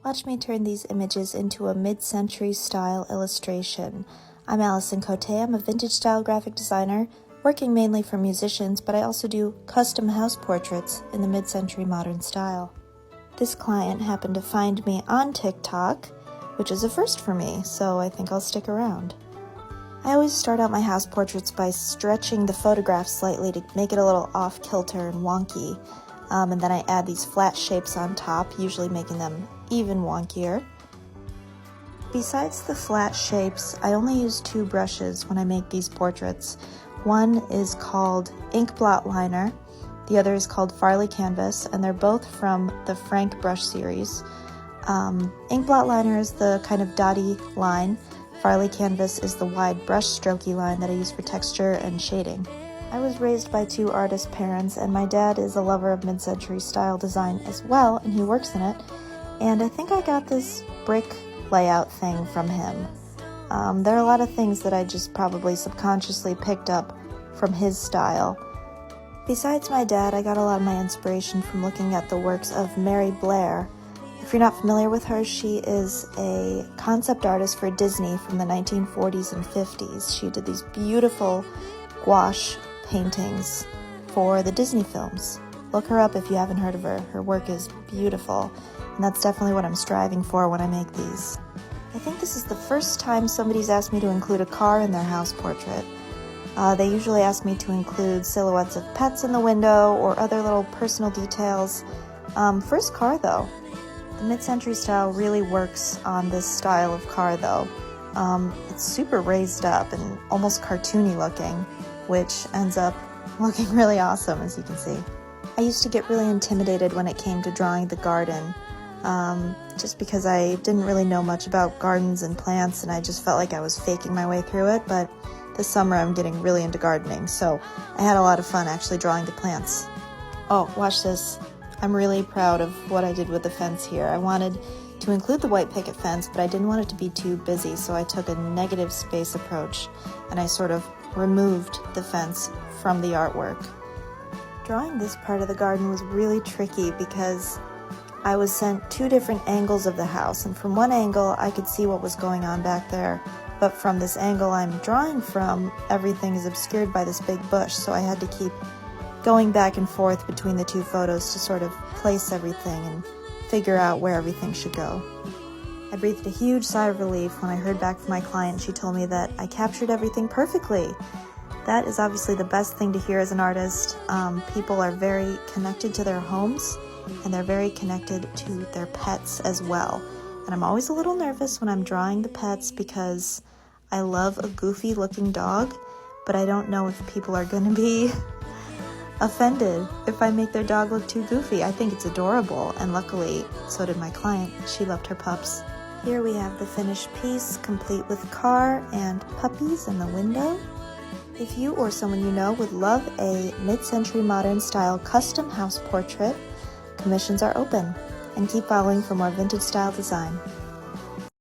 Watch me turn these images into a mid-century style illustration. I'm Allison Cote. I'm a vintage style graphic designer, working mainly for musicians, but I also do custom house portraits in the mid-century modern style. This client happened to find me on TikTok, which is a first for me, so I think I'll stick around. I always start out my house portraits by stretching the photograph slightly to make it a little off-kilter and wonky, and then I add these flat shapes on top, usually making them even wonkier. Besides the flat shapes, I only use two brushes when I make these portraits. One is called Ink Blot Liner, the other is called Farley Canvas, and they're both from the Frank brush series. Ink Blot Liner is the kind of dotty line. Farley Canvas is the wide brush strokey line that I use for texture and shading. I was raised by two artist parents, and my dad is a lover of mid-century style design as well, and he works in it. And I think I got this brick layout thing from him. There are a lot of things that I just probably subconsciously picked up from his style. Besides my dad, I got a lot of my inspiration from looking at the works of Mary Blair. If you're not familiar with her, she is a concept artist for Disney from the 1940s and 50s. She did these beautiful gouache paintings for the Disney films. Look her up if you haven't heard of her. Her work is beautiful, and that's definitely what I'm striving for when I make these. I think this is the first time somebody's asked me to include a car in their house portrait. They usually ask me to include silhouettes of pets in the window or other little personal details. First car though. The mid-century style really works on this style of car though. It's super raised up and almost cartoony looking, which ends up looking really awesome, as you can see. I used to get really intimidated when it came to drawing the garden, just because I didn't really know much about gardens and plants, and I just felt like I was faking my way through it, but this summer I'm getting really into gardening, so I had a lot of fun actually drawing the plants. Oh, watch this. I'm really proud of what I did with the fence here. I wanted to include the white picket fence, but I didn't want it to be too busy, so I took a negative space approach, and I sort of removed the fence from the artwork. Drawing this part of the garden was really tricky because I was sent two different angles of the house, and from one angle I could see what was going on back there, but from this angle I'm drawing from, everything is obscured by this big bush, so I had to keep going back and forth between the two photos to sort of place everything and figure out where everything should go. I breathed a huge sigh of relief when I heard back from my client. She told me that I captured everything perfectly. That is obviously the best thing to hear as an artist. People are very connected to their homes, and they're very connected to their pets as well. And I'm always a little nervous when I'm drawing the pets because I love a goofy looking dog, but I don't know if people are going to be offended if I make their dog look too goofy. I think it's adorable, and luckily so did my client. She loved her pups. Here we have the finished piece, complete with car and puppies in the window. If you or someone you know would love a mid-century modern style custom house portrait, commissions are open, and keep following for more vintage style design.